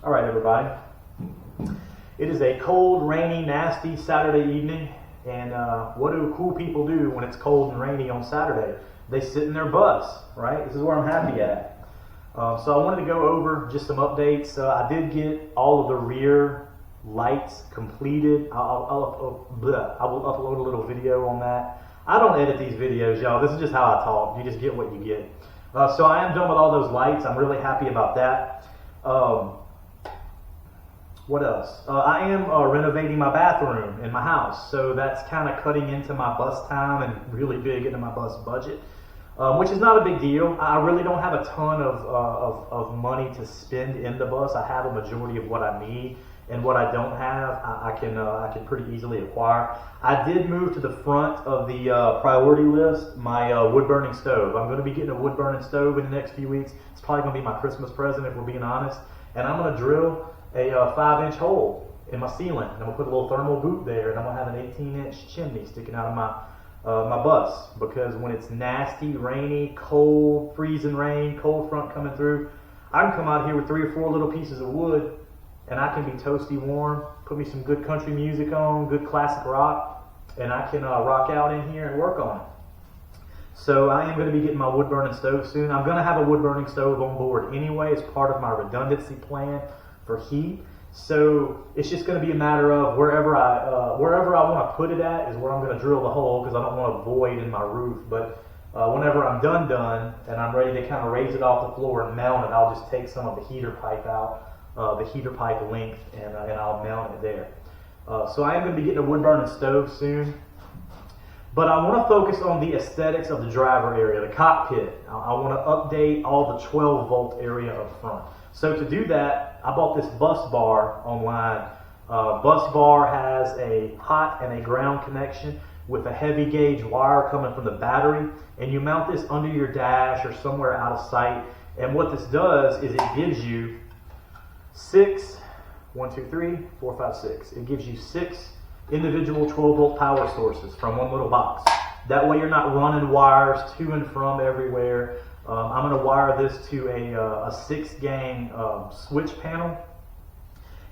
All right, everybody. It is a cold, rainy, nasty Saturday evening, and what do cool people do when it's cold and rainy on Saturday? They sit in their bus, right? This is where I'm happy at. So I wanted to go over just some updates. I did get all of the rear lights completed. I will upload a little video on that. I don't edit these videos, y'all. This is just how I talk. You just get what you get. So I am done with all those lights. I'm really happy about that. What else? I am renovating my bathroom in my house, so that's kind of cutting into my bus time and really big into my bus budget, which is not a big deal. I really don't have a ton of money to spend in the bus. I have a majority of what I need, and what I don't have, I can pretty easily acquire. I did move to the front of the priority list my wood burning stove. I'm going to be getting a wood burning stove in the next few weeks. It's probably going to be my Christmas present if we're being honest, and I'm going to drill a 5-inch hole in my ceiling. And I'm gonna put a little thermal boot there, and I'm gonna have an 18-inch chimney sticking out of my bus, because when it's nasty, rainy, cold, freezing rain, cold front coming through, I can come out here with 3 or 4 little pieces of wood, and I can be toasty warm. Put me some good country music on, good classic rock, and I can rock out in here and work on it. So I am going to be getting my wood burning stove soon. I'm going to have a wood burning stove on board anyway as part of my redundancy plan for heat. So it's just going to be a matter of wherever I want to put it at is where I'm going to drill the hole, because I don't want a void in my roof. But whenever I'm done and I'm ready to kind of raise it off the floor and mount it, I'll just take some of the heater pipe out, the heater pipe length, and I'll mount it there. So I am going to be getting a wood burning stove soon. But I want to focus on the aesthetics of the driver area, the cockpit. I want to update all the 12-volt area up front. So to do that, I bought this bus bar online. Bus bar has a hot and a ground connection with a heavy gauge wire coming from the battery, and you mount this under your dash or somewhere out of sight. And what this does is it gives you 6 individual 12-volt power sources from one little box. That way you're not running wires to and from everywhere. I'm going to wire this to a 6-gang switch panel,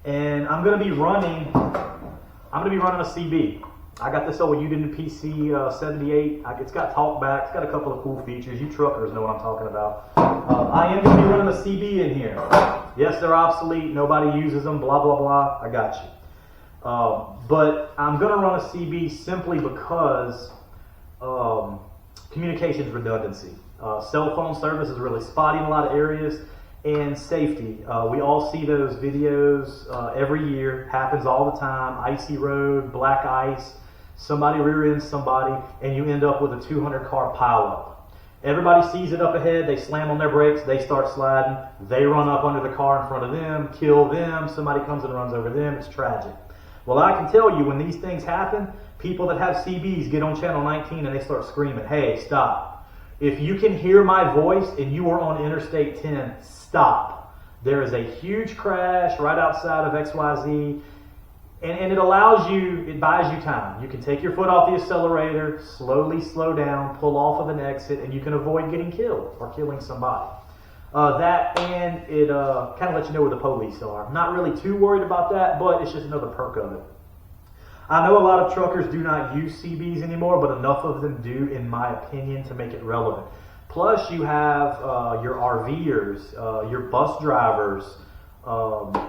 and I'm going to be running a CB. I got this old Udemy PC 78. It's got talkback. It's got a couple of cool features. You truckers know what I'm talking about. I am going to be running a CB in here. Yes, they're obsolete. Nobody uses them. Blah blah blah. I got you. But I'm going to run a CB simply because communications redundancy. Cell phone service is really spotty in a lot of areas, and safety. We all see those videos every year. Happens all the time. Icy road, black ice, somebody rear ends somebody, and you end up with a 200-car pileup. Everybody sees it up ahead. They slam on their brakes. They start sliding. They run up under the car in front of them, kill them. Somebody comes and runs over them. It's tragic. Well, I can tell you, when these things happen, people that have CBs get on channel 19 and they start screaming, "Hey, stop. If you can hear my voice and you are on Interstate 10, stop. There is a huge crash right outside of XYZ." And it buys you time. You can take your foot off the accelerator, slowly slow down, pull off of an exit, and you can avoid getting killed or killing somebody. That, and it kind of lets you know where the police are. I'm not really too worried about that, but it's just another perk of it. I know a lot of truckers do not use CBs anymore, but enough of them do, in my opinion, to make it relevant. Plus, you have your RVers, your bus drivers,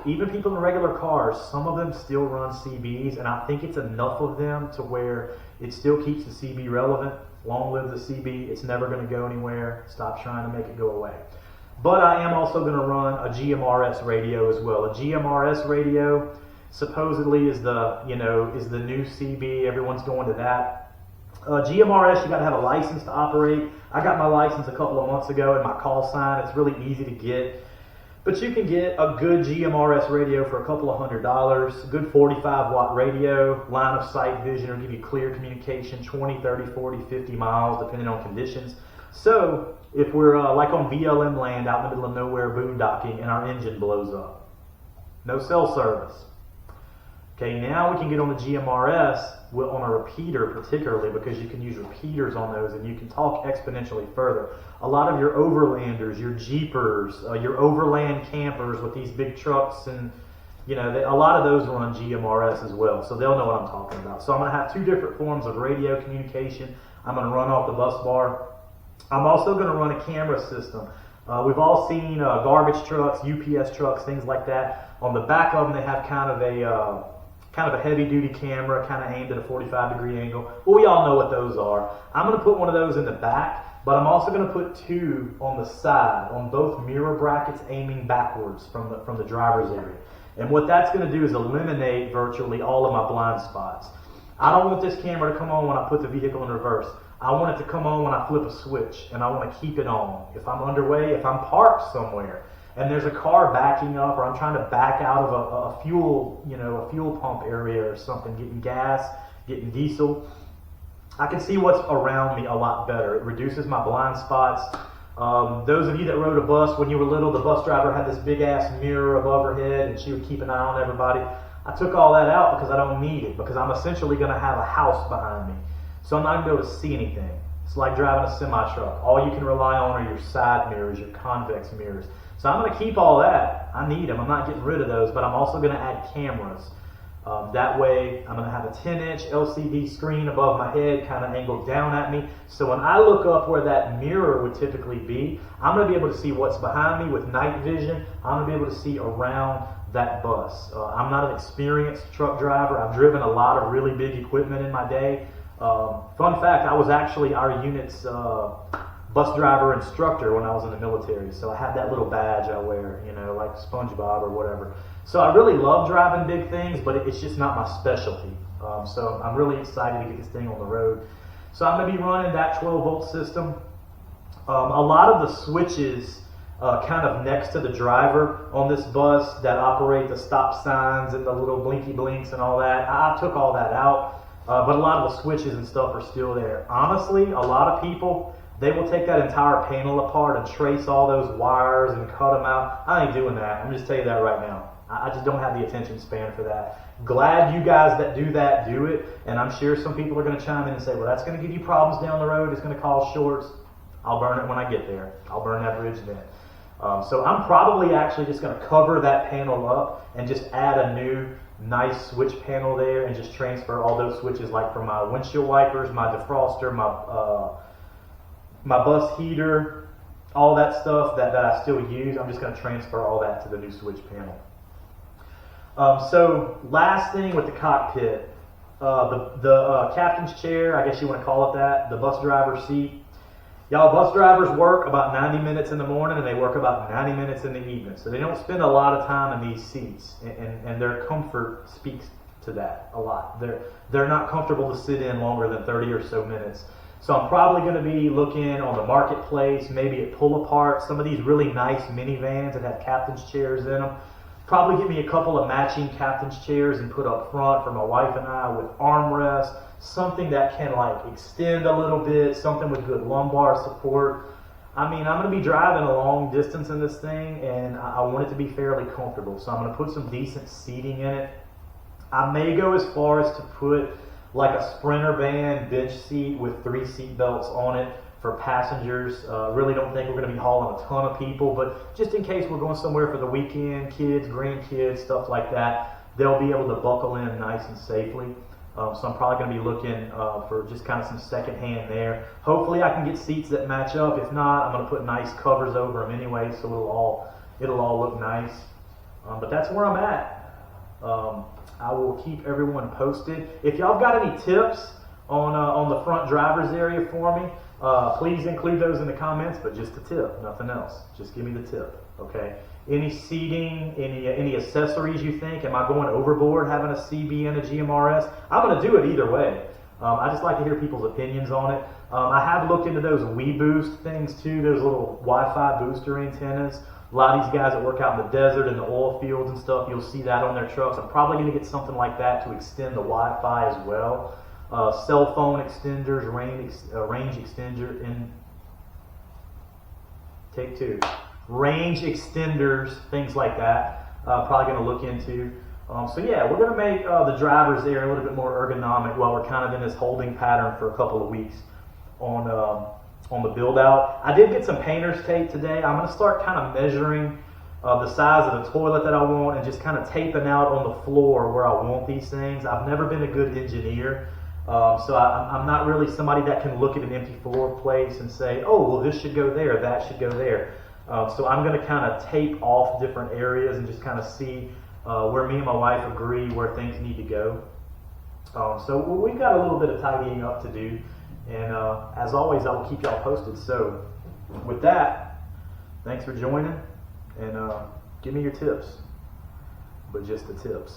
even people in regular cars. Some of them still run CBs, and I think it's enough of them to where it still keeps the CB relevant. Long live the CB. It's never going to go anywhere. Stop trying to make it go away. But I am also going to run a GMRS radio as well. A GMRS radio supposedly is the new CB. Everyone's going to that. GMRS, you got to have a license to operate. I got my license a couple of months ago, and my call sign. It's really easy to get. But you can get a good GMRS radio for a couple of $100. A good 45-watt radio, line of sight vision, will give you clear communication, 20, 30, 40, 50 miles, depending on conditions. So if we're like on BLM land out in the middle of nowhere boondocking and our engine blows up, no cell service, Okay, now we can get on the GMRS on a repeater particularly, because you can use repeaters on those and you can talk exponentially further. A lot of your overlanders, your Jeepers, your overland campers with these big trucks, and a lot of those run GMRS as well, so they'll know what I'm talking about. So I'm going to have two different forms of radio communication. I'm going to run off the bus bar. I'm also going to run a camera system. We've all seen garbage trucks, UPS trucks, things like that. On the back of them, they have kind of a heavy-duty camera, kind of aimed at a 45-degree angle. Well, we all know what those are. I'm going to put one of those in the back, but I'm also going to put two on the side, on both mirror brackets, aiming backwards from the driver's area. And what that's going to do is eliminate virtually all of my blind spots. I don't want this camera to come on when I put the vehicle in reverse. I want it to come on when I flip a switch, and I want to keep it on. If I'm underway, if I'm parked somewhere, and there's a car backing up, or I'm trying to back out of a fuel pump area or something, getting gas, getting diesel, I can see what's around me a lot better. It reduces my blind spots. Those of you that rode a bus when you were little, the bus driver had this big ass mirror above her head and she would keep an eye on everybody. I took all that out because I don't need it, because I'm essentially going to have a house behind me. So I'm not going to be able to see anything. It's like driving a semi-truck. All you can rely on are your side mirrors, your convex mirrors. So I'm going to keep all that. I need them. I'm not getting rid of those, but I'm also going to add cameras. That way, I'm going to have a 10-inch LCD screen above my head, kind of angled down at me. So when I look up where that mirror would typically be, I'm going to be able to see what's behind me with night vision. I'm going to be able to see around that bus. I'm not an experienced truck driver. I've driven a lot of really big equipment in my day. Fun fact, I was actually our unit's bus driver instructor when I was in the military. So I had that little badge I wear, like SpongeBob or whatever. So I really love driving big things, but it's just not my specialty. So I'm really excited to get this thing on the road. So I'm going to be running that 12-volt system. A lot of the switches kind of next to the driver on this bus that operate the stop signs and the little blinky blinks and all that, I took all that out. But a lot of the switches and stuff are still there. Honestly, a lot of people, they will take that entire panel apart and trace all those wires and cut them out. I ain't doing that. I'm just telling you that right now. I just don't have the attention span for that. Glad you guys that do that do it, and I'm sure some people are going to chime in and say, well, that's going to give you problems down the road. It's going to cause shorts. I'll burn it when I get there. I'll burn that bridge then. So I'm probably actually just going to cover that panel up and just add a new nice switch panel there and just transfer all those switches, like for my windshield wipers, my defroster, my bus heater, all that stuff that I still use. I'm just going to transfer all that to the new switch panel. So last thing with the cockpit, the captain's chair, I guess you want to call it that, the bus driver's seat. Y'all, bus drivers work about 90 minutes in the morning and they work about 90 minutes in the evening. So they don't spend a lot of time in these seats, and their comfort speaks to that a lot. They're not comfortable to sit in longer than 30 or so minutes. So I'm probably going to be looking on the marketplace, maybe at Pull Apart, some of these really nice minivans that have captain's chairs in them. Probably get me a couple of matching captain's chairs and put up front for my wife and I with armrests, something that can like extend a little bit, something with good lumbar support. I mean, I'm going to be driving a long distance in this thing, and I want it to be fairly comfortable. So I'm going to put some decent seating in it. I may go as far as to put like a Sprinter van bench seat with 3 seat belts on it for passengers. Really don't think we're going to be hauling a ton of people, but just in case we're going somewhere for the weekend, kids, grandkids, stuff like that, they'll be able to buckle in nice and safely. So I'm probably going to be looking for just kind of some second hand there. Hopefully I can get seats that match up. If not, I'm going to put nice covers over them anyway, so it'll all look nice. But that's where I'm at. I will keep everyone posted. If y'all got any tips on the front driver's area for me, please include those in the comments, but just a tip, nothing else. Just give me the tip, okay? Any seating, any accessories you think? Am I going overboard having a CB and a GMRS? I'm going to do it either way. I just like to hear people's opinions on it. I have looked into those WeBoost things too, those little Wi-Fi booster antennas. A lot of these guys that work out in the desert and the oil fields and stuff, you'll see that on their trucks. I'm probably going to get something like that to extend the Wi-Fi as well. Cell phone extenders, range extender in take two. Range extenders, things like that. Probably going to look into. So yeah, we're gonna make the driver's area a little bit more ergonomic while we're kind of in this holding pattern for a couple of weeks on the build out. I did get some painter's tape today. I'm gonna start kind of measuring the size of the toilet that I want and just kind of taping out on the floor where I want these things. I've never been a good engineer, so I'm not really somebody that can look at an empty floor place and say, oh, well, this should go there, that should go there. So I'm going to kind of tape off different areas and just kind of see where me and my wife agree where things need to go. So we've got a little bit of tidying up to do, and as always, I will keep y'all posted. So with that, thanks for joining, and give me your tips, but just the tips.